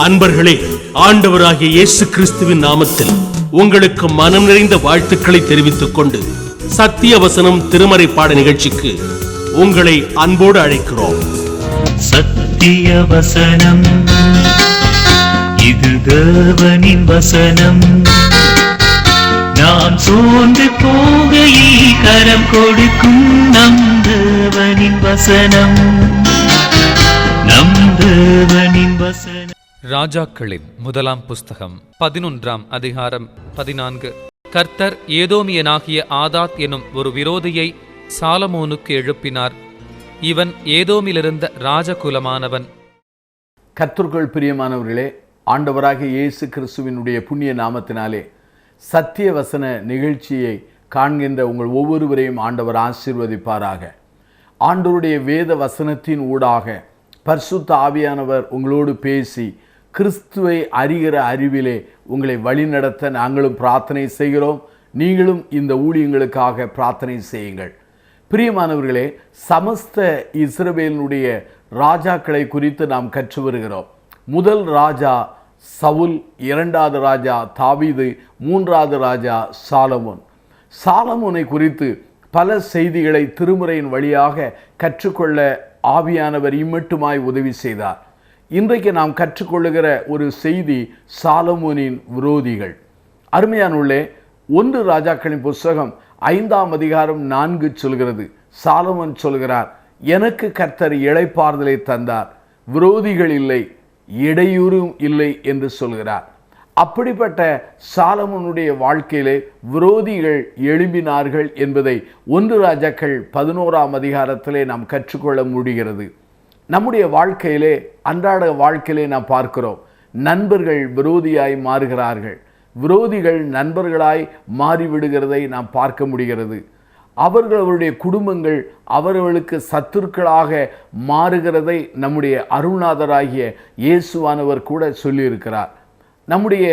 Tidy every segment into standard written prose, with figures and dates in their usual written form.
அன்பர்களே, ஆண்டவராகிய இயேசு கிறிஸ்துவின் நாமத்தில் உங்களுக்கு மனம் நிறைந்த வாழ்த்துக்களை தெரிவித்துக் கொண்டு சத்திய வசனம் திருமறை பாட நிகழ்ச்சிக்கு உங்களை அன்போடு அழைக்கிறோம். சத்திய வசனம், இது தேவனின் வசனம். நாம் சோர்ந்து போகையில் கரம் கொடுக்கும் நம் தேவனின் வசனம், நம் தேவனின் வசனம். ராஜாக்களின் முதலாம் புஸ்தகம் 11ஆம் அதிகாரம் 14. கர்த்தர் ஏதோமியனாகிய ஆதாத் எனும் ஒரு விரோதியை சாலமோனுக்கு எழுப்பினார். இவன் ஏதோமிலிருந்த ராஜகுலமானவன். கர்த்தருக்குள் பிரியமானவர்களே, ஆண்டவராகிய இயேசு கிறிஸ்துவினுடைய புண்ணிய நாமத்தினாலே சத்திய வசன நிகழ்ச்சியை காண்கின்ற உங்கள் ஒவ்வொருவரையும் ஆண்டவர் ஆசீர்வதிப்பாராக. ஆண்டவருடைய வேத வசனத்தின் ஊடாக பரிசுத்த ஆவியானவர் உங்களோடு பேசி கிறிஸ்துவை அறிகிற அறிவிலே உங்களை வழிநடத்த நாங்களும் பிரார்த்தனை செய்கிறோம். நீங்களும் இந்த ஊழியங்களுக்காக பிரார்த்தனை செய்யுங்கள். பிரியமானவர்களே, சமஸ்த இஸ்ரவேலினுடைய ராஜாக்களை குறித்து நாம் கற்று வருகிறோம். முதல் ராஜா சவுல், இரண்டாவது ராஜா தாவீது, மூன்றாவது ராஜா சாலமோன். சாலமோனை குறித்து பல செய்திகளை திருமுறையின் வழியாக கற்றுக்கொள்ள ஆவியானவர் இம்மட்டுமாய் உதவி செய்தார். இன்றைக்கு நாம் கற்றுக்கொள்ளுகிற ஒரு செய்தி சாலமோனின் விரோதிகள். அருமையானுள்ளே, 1 ராஜாக்களின் புஸ்தகம் 5ஆம் அதிகாரம் 4 சொல்கிறது. சாலமோன் சொல்கிறார், எனக்கு கர்த்தர் இளைப்பாறுதலை தந்தார், விரோதிகள் இல்லை, இடையூறும் இல்லை என்று சொல்கிறார். அப்படிப்பட்ட சாலமோனுடைய வாழ்க்கையிலே விரோதிகள் எழும்பினார்கள் என்பதை 1 ராஜாக்கள் 11ஆம் அதிகாரத்திலே நாம் கற்றுக்கொள்ள முடிகிறது. நம்முடைய வாழ்க்கையிலே, அன்றாட வாழ்க்கையிலே நாம் பார்க்கிறோம், நண்பர்கள் விரோதியாய் மாறுகிறார்கள், விரோதிகள் நண்பர்களாய் மாறிவிடுகிறதை நாம் பார்க்க முடிகிறது. அவர்களுடைய குடும்பங்கள் அவர்களுக்கு சத்துருக்களாக மாறுகிறதை நம்முடைய அருள்நாதராகிய இயேசுவானவர் கூட சொல்லியிருக்கிறார். நம்முடைய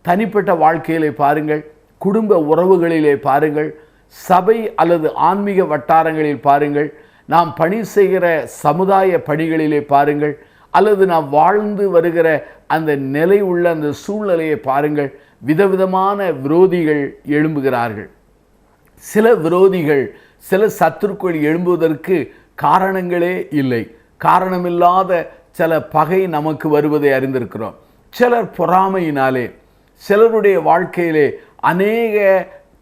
தனிப்பட்ட வாழ்க்கையிலே பாருங்கள், குடும்ப உறவுகளிலே பாருங்கள், சபை அல்லது ஆன்மீக வட்டாரங்களில் பாருங்கள், நாம் பணி செய்கிற சமுதாய பணிகளிலே பாருங்கள், அல்லது நாம் வாழ்ந்து வருகிற அந்த நிலை உள்ள அந்த சூழ்நிலையை பாருங்கள், விதவிதமான விரோதிகள் எழும்புகிறார்கள். சில விரோதிகள், சில சத்துருக்கள் எழும்புவதற்கு காரணங்களே இல்லை. காரணமில்லாத சில பகை நமக்கு வருவதை அறிந்திருக்கிறோம். சிலர் பொறாமையினாலே, சிலருடைய வாழ்க்கையிலே அநேக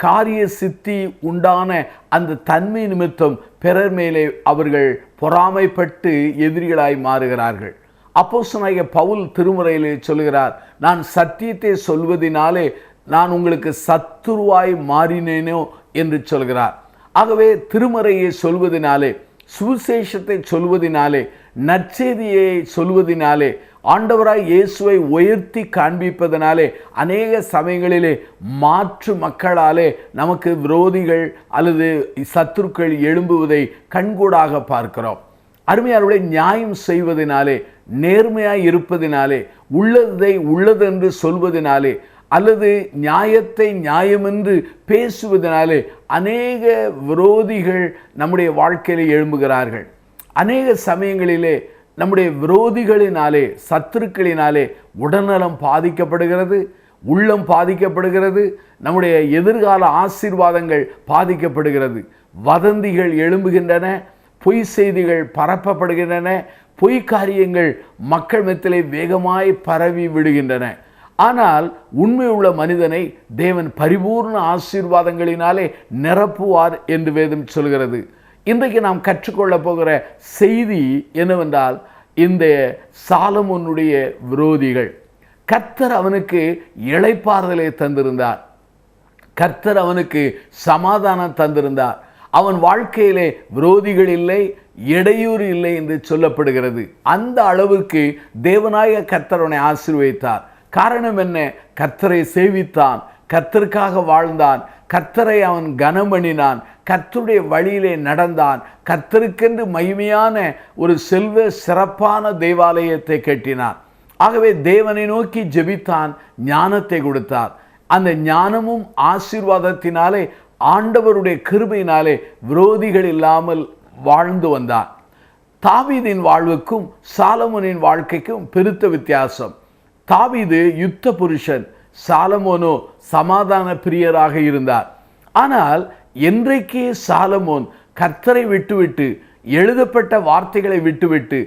காரிய சித்தி உண்டான அந்த தன்மை நிமித்தம் பிறர் மேலே அவர்கள் பொறாமைப்பட்டு எதிரிகளாய் மாறுகிறார்கள். அப்போஸ்தலனாகிய பவுல் திருமுறையிலே சொல்கிறார், நான் சத்தியத்தை சொல்வதினாலே நான் உங்களுக்கு சத்துருவாய் மாறினேனோ என்று சொல்கிறார். ஆகவே திருமறையை சொல்வதினாலே, சுவிசேஷத்தை சொல்வதினாலே, நற்செய்தியை சொல்வதினாலே, ஆண்டவராய் இயேசுவை உயர்த்தி காண்பிப்பதனாலே அநேக சமயங்களிலே மாற்று மக்களாலே நமக்கு விரோதிகள் அல்லது சத்துருக்கள் எழும்புவதை கண்கூடாக பார்க்கிறோம். அருமையானவர்களே, நியாயம் செய்வதனாலே, நேர்மையாய் இருப்பதினாலே, உள்ளதை உள்ளதென்று சொல்வதனாலே, அல்லது நியாயத்தை நியாயமென்று பேசுவதனாலே அநேக விரோதிகள் நம்முடைய வாழ்க்கையிலே எழும்புகிறார்கள். அநேக சமயங்களிலே நம்முடைய விரோதிகளினாலே, சத்துருக்களினாலே உடல்நலம் பாதிக்கப்படுகிறது, உள்ளம் பாதிக்கப்படுகிறது, நம்முடைய எதிர்கால ஆசீர்வாதங்கள் பாதிக்கப்படுகிறது. வதந்திகள் எழும்புகின்றன, பொய் செய்திகள் பரப்பப்படுகின்றன, பொய் காரியங்கள் மக்கள் மத்தியிலே வேகமாய் பரவி விடுகின்றன. ஆனால் உண்மையுள்ள மனிதனை தேவன் பரிபூர்ண ஆசீர்வாதங்களினாலே நிரப்புவார் என்று வேதம் சொல்கிறது. இன்றைக்கு நாம் கற்றுக்கொள்ள போகிற செய்தி என்னவென்றால், இந்த சாலமோனுடைய விரோதிகள். கர்த்தர் அவனுக்கு இளைப்பாறுதலை தந்திருந்தார், கர்த்தர் அவனுக்கு சமாதானம் தந்திருந்தார். அவன் வாழ்க்கையிலே விரோதிகள் இல்லை, இடையூறு இல்லை என்று சொல்லப்படுகிறது. அந்த அளவுக்கு தேவனாய கர்த்தர் அவனை ஆசீர்வதித்தார். காரணம் என்ன? கர்த்தரை சேவித்தான், கர்த்தருக்காக வாழ்ந்தான், கர்த்தரை அவன் கனம் பண்ணினான், கர்த்தருடைய வழியிலே நடந்தான், கர்த்தருக்கென்று மகிமையான ஒரு செல்வ சிறப்பான தேவாலயத்தை கட்டினான். ஆகவே தேவனை நோக்கி ஜெபித்தான், ஞானத்தை கொடுத்தார். அந்த ஞானமும் ஆசீர்வாதத்தினாலே, ஆண்டவருடைய கிருபையினாலே விரோதிகள் இல்லாமல் வாழ்ந்து வந்தான். தாவீதின் வாழ்வுக்கும் சாலமோனின் வாழ்க்கைக்கும் பெருத்த வித்தியாசம். தாவீது யுத்த புருஷன், சாலமோனோ சமாதான பிரியராக இருந்தார். ஆனால் என்றைக்கு சாலமோன் கர்த்தரை விட்டுவிட்டு, எழுதப்பட்ட வார்த்தைகளை விட்டுவிட்டு,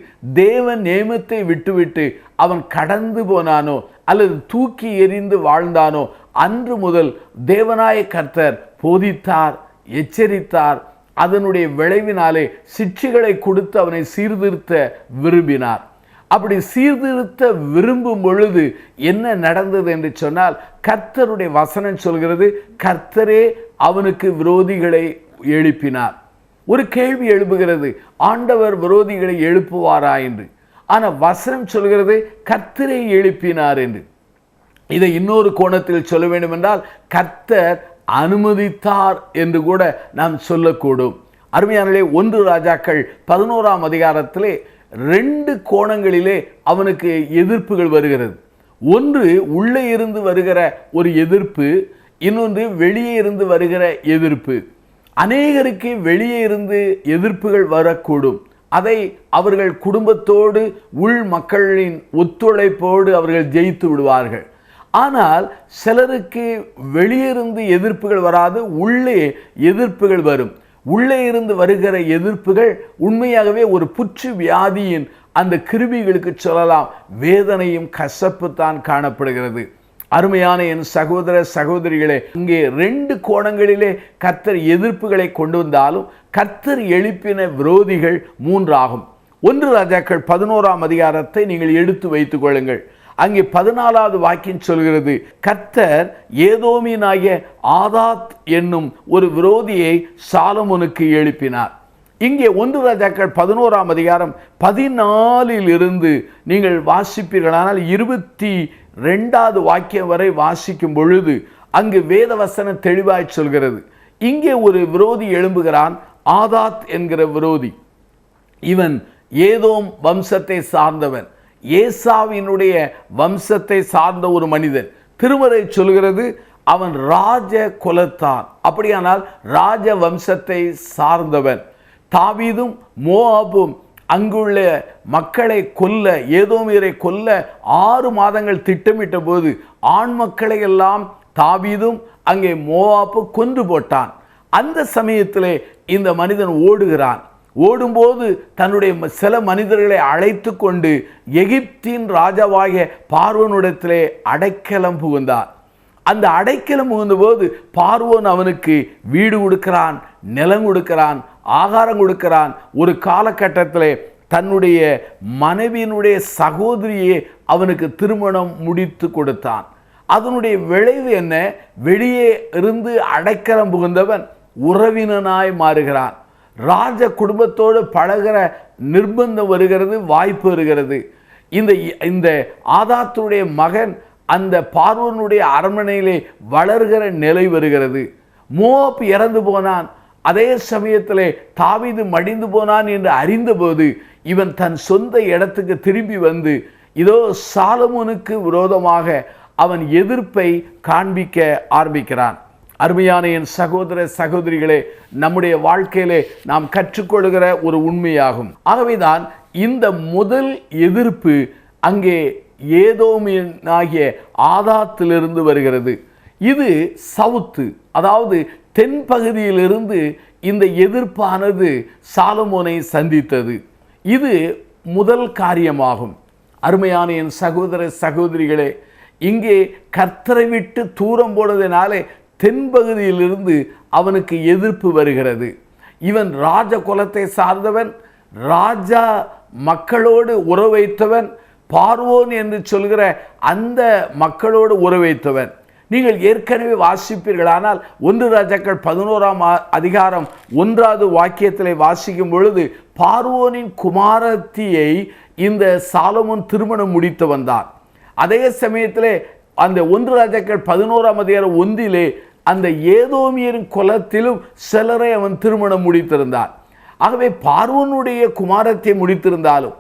தேவன் நேமத்தை விட்டுவிட்டு அவன் கடந்து போனானோ அல்லது தூக்கி எறிந்து வாழ்ந்தானோ, அன்று முதல் தேவனாய கர்த்தர் போதித்தார், எச்சரித்தார். அதனுடைய விளைவினாலே சிட்சைகளை கொடுத்து அவனை சீர்திருத்த விரும்பினார். அப்படி சீர்திருத்த விரும்பும் பொழுது என்ன நடந்தது என்று சொன்னால், கர்த்தருடைய வசனம் சொல்கிறது, கர்த்தரே அவனுக்கு விரோதிகளை எழுப்பினார். ஒரு கேள்வி எழுப்புகிறது, ஆண்டவர் விரோதிகளை எழுப்புவாரா என்று. ஆனால் வசனம் சொல்கிறது கர்த்தரை எழுப்பினார் என்று. இதை இன்னொரு கோணத்தில் சொல்ல வேண்டும் என்றால், கர்த்தர் அனுமதித்தார் என்று கூட நாம் சொல்லக்கூடும். அருமையானே, 1 ராஜாக்கள் 11ஆம் அதிகாரத்திலே 2 கோணங்களிலே அவனுக்கு எதிர்ப்புகள் வருகிறது. ஒன்று உள்ளே இருந்து வருகிற ஒரு எதிர்ப்பு, இன்னொன்று வெளியே இருந்து வருகிற எதிர்ப்பு. அநேகருக்கு வெளியே இருந்து எதிர்ப்புகள் வரக்கூடும். அதை அவர்கள் குடும்பத்தோடு உள் மக்களின் ஒத்துழைப்போடு அவர்கள் ஜெயித்து விடுவார்கள். ஆனால் சிலருக்கு வெளியிருந்து எதிர்ப்புகள் வராது, உள்ளே எதிர்ப்புகள் வரும். உள்ளே இருந்து வருகிற எதிர்ப்புகள் உண்மையாகவே ஒரு புற்று வியாதியின் அந்த கிருமிகளுக்கு சொல்லலாம், வேதனையும் கசப்பு தான் காணப்படுகிறது. அருமையான என் சகோதர சகோதரிகளே, இங்கே 2 கோணங்களிலே கர்த்தர் எதிர்ப்புகளை கொண்டு வந்தாலும் கர்த்தர் எழுப்பின விரோதிகள் 3 ஆகும். 1 ராஜாக்கள் 11ஆம் அதிகாரத்தை நீங்கள் எடுத்து வைத்துக் கொள்ளுங்கள். அங்கே 14வது வாக்கியம் சொல்கிறது, கர்த்தர் ஏதோமியனாகிய ஆதாத் என்னும் ஒரு விரோதியை சாலமோனுக்கு எழுப்பினார். இங்கே 1 ராஜாக்கள் 11ஆம் அதிகாரம் 14 இருந்து நீங்கள் வாசிப்பீர்களானால் 22வது வாக்கியம் வரை வாசிக்கும் பொழுது அங்கு வேத வசனம் தெளிவாய் சொல்கிறது. இங்கே ஒரு விரோதி எழும்புகிறான், ஆதாத் என்கிற விரோதி. இவன் ஏதோம் வம்சத்தை சார்ந்தவன், ஏசாவினுடைய வம்சத்தை சார்ந்த ஒரு மனிதன். திருமறை சொல்கிறது அவன் ராஜ குலத்தான், அப்படியானால் ராஜ வம்சத்தை சார்ந்தவன். தாவீதும் மோவாபும் அங்குள்ள மக்களை கொல்ல, ஏதோமியரை கொல்ல 6 மாதங்கள் திட்டமிட்ட போது ஆண் மக்களை எல்லாம் தாவீதும் அங்கே மோவாபு கொன்று போட்டான். அந்த சமயத்திலே இந்த மனிதன் ஓடுகிறான். ஓடும்போது தன்னுடைய சில மனிதர்களை அழைத்து கொண்டு எகிப்தின் ராஜாவாகிய பார்வோனிடத்திலே அடைக்கலம் புகுந்தார். அந்த அடைக்கலம் புகுந்தபோது பார்வோன் அவனுக்கு வீடு கொடுக்கிறான், நிலம் கொடுக்கிறான், ஆகாரம் கொடுக்கிறான். ஒரு காலகட்டத்திலே தன்னுடைய மனைவியினுடைய சகோதரியை அவனுக்கு திருமணம் முடித்து கொடுத்தான். அதனுடைய விளைவு என்ன? வெளியே இருந்து அடைக்கலம் புகுந்தவன் உறவினனாய் மாறுகிறான். ராஜ குடும்பத்தோடு பழகிற நிர்பந்தம் வருகிறது, வாய்ப்பு வருகிறது. இந்த ஆதாத்துடைய மகன் அந்த பார்வோனுடைய அரண்மனையிலே வளர்கிற நிலை வருகிறது. மோவாப் இறந்து போனான். அதே சமயத்திலே தாவீது மடிந்து போனான் என்று அறிந்தபோது இவன் தன் சொந்த இடத்துக்கு திரும்பி வந்து இதோ சாலமோனுக்கு விரோதமாக அவன் எதிர்ப்பை காண்பிக்க ஆரம்பிக்கிறான். அருமையான என் சகோதர சகோதரிகளே, நம்முடைய வாழ்க்கையிலே நாம் கற்றுக்கொள்கிற ஒரு உண்மையாகும். ஆகவேதான் இந்த முதல் எதிர்ப்பு அங்கே ஏதோமியனாகிய ஆதாத்திலிருந்து வருகிறது. இது சவுத்து, அதாவது தென்பகுதியிலிருந்து இந்த எதிர்ப்பானது சாலமோனை சந்தித்தது. இது முதல் காரியமாகும். அருமையான என் சகோதர சகோதரிகளே, இங்கே கர்த்தரை விட்டு தூரம் போனதினாலே தென்பகுதியிலிருந்து அவனுக்கு எதிர்ப்பு வருகிறது. இவன் ராஜ குலத்தை சார்ந்தவன், ராஜா மக்களோடு உறவு வைத்தவன், பார்வோன் என்று சொல்கிற அந்த மக்களோடு உறவு வைத்தவன். நீங்கள் ஏற்கனவே வாசிப்பீர்களானால் 1 ராஜாக்கள் 11ஆம் அதிகாரம் 1வது வாக்கியத்திலே வாசிக்கும் பொழுது பார்வோனின் குமாரத்தியை இந்த சாலமோன் திருமணம் முடித்து வந்தான். அதே சமயத்திலே அந்த 1 ராஜாக்கள் 11ஆம் அதிகாரம் 1 அந்த ஏதோமியரின் குலத்திலும் சிலரை அவன் திருமணம் முடித்திருந்தான். ஆகவே பார்வோனுடைய குமாரத்தை முடித்திருந்தாலும்,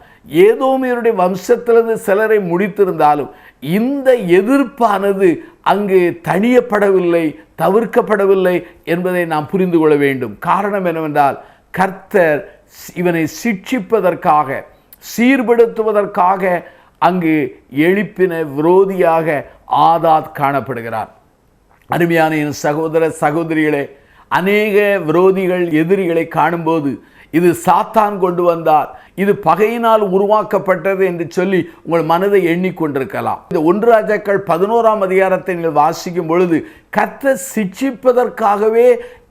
ஏதோமியருடைய வம்சத்திலிருந்து சிலரை முடித்திருந்தாலும், இந்த எதிர்ப்பானது அங்கு தணியப்படவில்லை, தவிர்க்கப்படவில்லை என்பதை நாம் புரிந்து கொள்ள வேண்டும். காரணம் என்னவென்றால், கர்த்தர் இவனை சிட்சிப்பதற்காக, சீர்படுத்துவதற்காக அங்கு எழுப்பின விரோதியாக ஆதாத் காணப்படுகிறார். அருமையான என் சகோதர சகோதரிகளே, அநேக விரோதிகள், எதிரிகளை காணும்போது இது சாத்தான் கொண்டு வந்தார், இது பகையினால் உருவாக்கப்பட்டது என்று சொல்லி உங்கள் மனதை எண்ணிக்கொண்டிருக்கலாம். இந்த 1 ராஜாக்கள் 11ஆம் அதிகாரத்தை நீங்கள் வாசிக்கும் பொழுது கர்த்தர் சிட்சிப்பதற்காகவே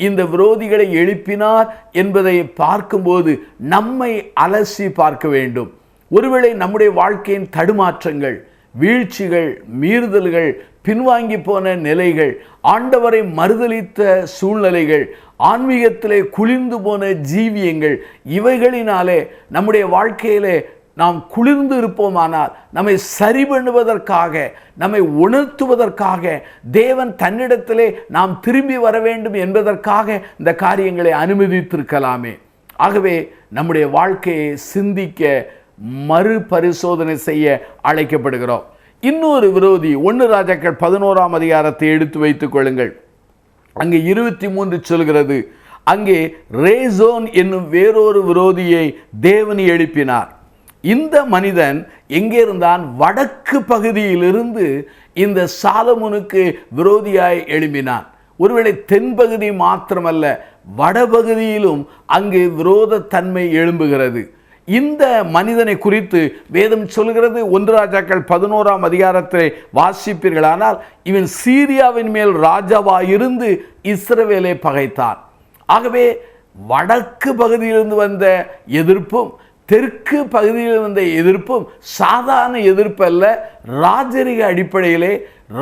இந்த விரோதிகளை எழுப்பினார் என்பதை பார்க்கும்போது நம்மை அலசி பார்க்க வேண்டும். ஒருவேளை நம்முடைய வாழ்க்கையின் தடுமாற்றங்கள், வீழ்ச்சிகள், மீறுதல்கள், பின்வாங்கி போன நிலைகள், ஆண்டவரை மறுதலித்த சூழ்நிலைகள், ஆன்மீகத்திலே குளிர்ந்து போன ஜீவியங்கள், இவைகளினாலே நம்முடைய வாழ்க்கையிலே நாம் குளிர்ந்து இருப்போமானால் நம்மை சரி பண்ணுவதற்காக, நம்மை உணர்த்துவதற்காக, தேவன் தன்னிடத்திலே நாம் திரும்பி வர வேண்டும் என்பதற்காக இந்த காரியங்களை அனுமதித்திருக்கலாமே. ஆகவே நம்முடைய வாழ்க்கையை சிந்திக்க, மறுபரிசோதனை செய்ய அழைக்கப்படுகிறோம். இன்னொரு விரோதி 1 ராஜாக்கள் 11ஆம் அதிகாரத்தை எடுத்து வைத்துக் கொள்ளுங்கள். அங்கே 23 சொல்கிறது, அங்கே ரேசோன் என்னும் வேறொரு விரோதியை தேவன் எழுப்பினார். இந்த மனிதன் எங்கே இருந்தான்? வடக்கு பகுதியிலிருந்து இந்த சாலமோனுக்கு விரோதியாய் எழும்பினான். ஒருவேளை தென்பகுதி மாத்திரமல்ல, வடபகுதியிலும் அங்கு விரோத தன்மை எழும்புகிறது. இந்த மனிதனை குறித்து வேதம் சொல்கிறது. 1 ராஜாக்கள் 11ஆம் அதிகாரத்தை வாசிப்பீர்களானால், இவன் சீரியாவின் மேல் ராஜாவாயிருந்து இஸ்ரவேலை பகைத்தான். ஆகவே வடக்கு பகுதியிலிருந்து வந்த எதிர்ப்பும் தெற்கு பகுதியில் வந்த எதிர்ப்பும் சாதாரண எதிர்ப்பு அல்ல. ராஜரிக அடிப்படையிலே,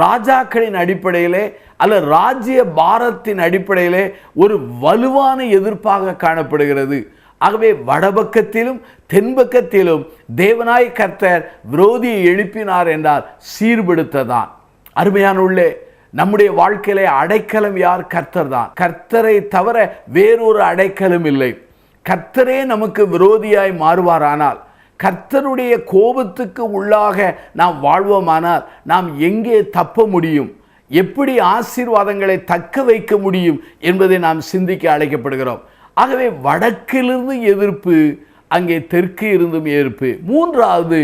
ராஜாக்களின் அடிப்படையிலே அல்ல ராஜ்ய பாரத்தின் அடிப்படையிலே ஒரு வலுவான எதிர்ப்பாக காணப்படுகிறது. ஆகவே வடபக்கத்திலும் தென்பக்கத்திலும் தேவனாய் கர்த்தர் விரோதியை எழுப்பினார் என்றால் சீர்படுத்ததான். அருமையானுள்ளே, நம்முடைய வாழ்க்கையிலே அடைக்கலம் யார்? கர்த்தர் தான். கர்த்தரை தவிர வேறொரு அடைக்கலம் இல்லை. கர்த்தரே நமக்கு விரோதியாய் மாறுவாரானால், கர்த்தருடைய கோபத்துக்கு உள்ளாக நாம் வாழ்வோமானால் நாம் எங்கே தப்ப முடியும்? எப்படி ஆசீர்வாதங்களை தக்க வைக்க முடியும் என்பதை நாம் சிந்திக்க அழைக்கப்படுகிறோம். ஆகவே வடக்கிலிருந்து எதிர்ப்பு, அங்கே தெற்கு இருந்தும் எதிர்ப்பு. மூன்றாவது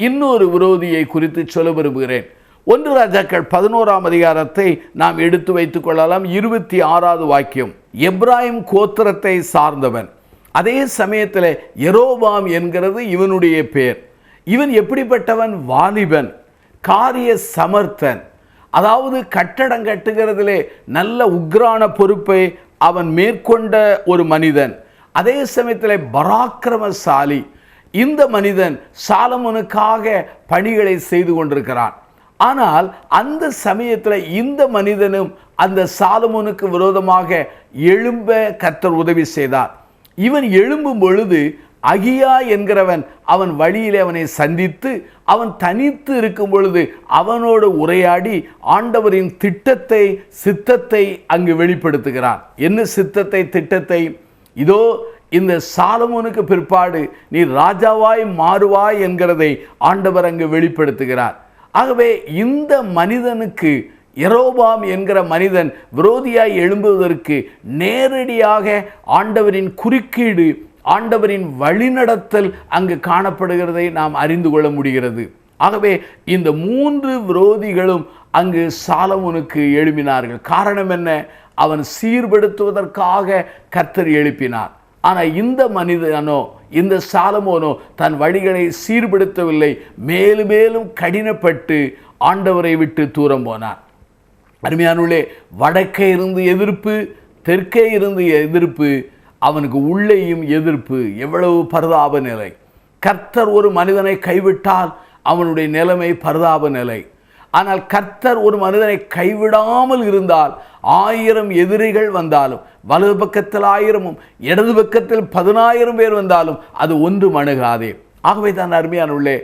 இன்னொரு விரோதியை குறித்து சொல்ல விரும்புகிறேன். 1 ராஜாக்கள் 11ஆம் அதிகாரத்தை நாம் எடுத்து வைத்துக் கொள்ளலாம். 26வது வாக்கியம். எப்ராயிம் கோத்திரத்தை சார்ந்தவன், அதே சமயத்தில் யெரோபாம் என்கிறது இவனுடைய பேர். இவன் எப்படிப்பட்டவன்? வாலிபன், காரிய சமர்த்தன். அதாவது கட்டடம் கட்டுகிறதிலே நல்ல உக்ரான பொறுப்பை அவன் மேற்கொண்ட ஒரு மனிதன். அதே சமயத்தில் பராக்கிரமசாலி. இந்த மனிதன் சாலமோனுக்காக பணிகளை செய்து கொண்டிருக்கிறான். ஆனால் அந்த சமயத்தில் இந்த மனிதனும் அந்த சாலமோனுக்கு விரோதமாக எழும்ப கர்த்தர் உதவி செய்தார். இவன் எழும்பும் பொழுது அகியா என்கிறவன் அவன் வழியிலே அவனை சந்தித்து, அவன் தனித்து இருக்கும் பொழுது அவனோடு உரையாடி ஆண்டவரின் திட்டத்தை, சித்தத்தை அங்கு வெளிப்படுத்துகிறான். என்ன சித்தத்தை, திட்டத்தை? இதோ இந்த சாலமோனுக்கு பிற்பாடு நீ ராஜாவாய் மாறுவாய் என்கிறதை ஆண்டவர் அங்கு வெளிப்படுத்துகிறார். ஆகவே இந்த மனிதனுக்கு, யெரோபாம் என்கிற மனிதன் விரோதியாய் எழும்புவதற்கு நேரடியாக ஆண்டவரின் குறுக்கீடு, ஆண்டவரின் வழிநடத்தல் அங்கு காணப்படுகிறதை நாம் அறிந்து கொள்ள முடிகிறது. ஆகவே இந்த 3 விரோதிகளும் அங்கு சாலமோனுக்கு எழுப்பினார்கள். காரணம் என்ன? அவன் சீர்படுத்துவதற்காக கர்த்தர் எழுப்பினார். ஆனால் இந்த மனிதனோ, இந்த சாலமோனோ தன் வழிகளை சீர்படுத்தவில்லை. மேலும் மேலும் கடினப்பட்டு ஆண்டவரை விட்டு தூரம் போனார். அருமையானுள்ளே, வடக்கே இருந்து எதிர்ப்பு, தெற்கே இருந்து எதிர்ப்பு, அவனுக்கு உள்ளேயும் எதிர்ப்பு. எவ்வளவு பரிதாப நிலை! கர்த்தர் ஒரு மனிதனை கைவிட்டால் அவனுடைய நிலைமை பரிதாப நிலை. ஆனால் கர்த்தர் ஒரு மனிதனை கைவிடாமல் இருந்தால் 1000 எதிரிகள் வந்தாலும், வலது பக்கத்தில் 1000ம் இடது பக்கத்தில் 10000 பேர் வந்தாலும் அது ஒன்றும் அணுகாதே. ஆகவே தான் அருமையானுள்ளே,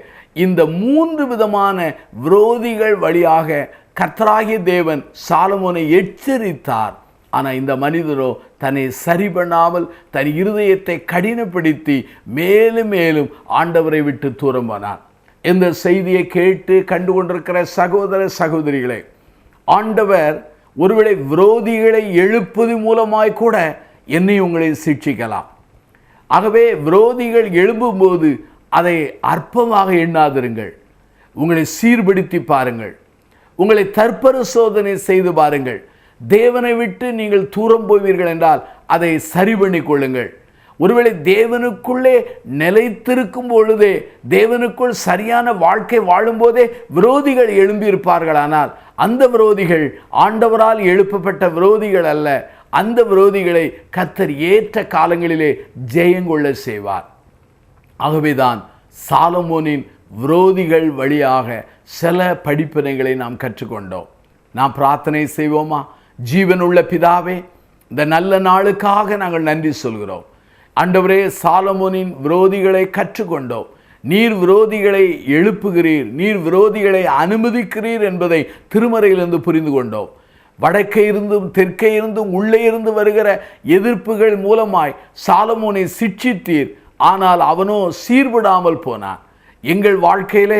இந்த 3 விதமான விரோதிகள் வழியாக கர்த்தராகிய தேவன் சாலமோனை எச்சரித்தார். ஆனால் இந்த மனிதரோ தன்னை சரி பண்ணாமல் தன் இருதயத்தை கடினப்படுத்தி மேலும் மேலும் ஆண்டவரை விட்டு தூரம் போனார். இந்த செய்தியை கேட்டு கண்டு கொண்டிருக்கிற சகோதர சகோதரிகளே, ஆண்டவர் ஒருவேளை விரோதிகளை எழுப்பது மூலமாய் கூட என்னை உங்களை சிட்சிக்கலாம். ஆகவே விரோதிகள் எழும்பும்போது அதை அற்பமாக எண்ணாதிருங்கள். உங்களை சீர்படுத்தி பாருங்கள். உங்களை தற்பரிசோதனை செய்து பாருங்கள். தேவனை விட்டு நீங்கள் தூரம் போவீர்கள் என்றால் அதை சரி பண்ணி கொள்ளுங்கள். ஒருவேளை தேவனுக்குள்ளே நிலைத்திருக்கும் பொழுதே, தேவனுக்குள் சரியான வாழ்க்கை வாழும்போதே விரோதிகள் எழும்பியிருப்பார்களானால் அந்த விரோதிகள் ஆண்டவரால் எழுப்பப்பட்ட விரோதிகள் அல்ல. அந்த விரோதிகளை கர்த்தர் ஏற்ற காலங்களிலே ஜெயங்கொள்ள செய்வார். ஆகவேதான் சாலமோனின் விரோதிகள் வழியாக சில படிப்பினைகளை நாம் கற்றுக்கொண்டோம். நாம் பிரார்த்தனை செய்வோமா? ஜீவனுள்ள பிதாவே, இந்த நல்ல நாளுக்காக நாங்கள் நன்றி சொல்கிறோம். ஆண்டவரே, சாலமோனின் விரோதிகளை கற்றுக்கொண்டோம். நீர் விரோதிகளை எழுப்புகிறீர், நீர் விரோதிகளை அனுமதிக்கிறீர் என்பதை திருமறையிலிருந்து புரிந்து கொண்டோம். வடக்கே இருந்தும் தெற்கே இருந்தும் உள்ளே இருந்து வருகிற எதிர்ப்புகள் மூலமாய் சாலமோனை சிட்சித்தீர். ஆனால் அவனோ சீர்படாமல் போனான். எங்கள் வாழ்க்கையிலே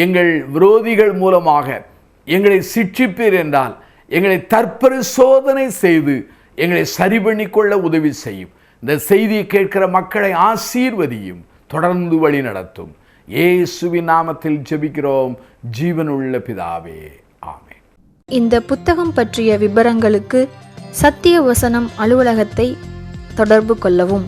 எங்கள் விரோதிகள் மூலமாக எங்களை சிட்சிப்பீர் என்றால் எங்களை தற்பரிசோதனை செய்து எங்களை சரி பண்ணிக்கொள்ள உதவி செய்யும். இந்த செய்தியை கேட்கிற மக்களை ஆசீர்வதியும், தொடர்ந்து வழி நடத்தும். இயேசுவின் நாமத்தில் ஜெபிக்கிறோம் ஜீவனுள்ள பிதாவே, ஆமென். இந்த புத்தகம் பற்றிய விபரங்களுக்கு சத்திய வசனம் அலுவலகத்தை தொடர்பு கொள்ளவும்.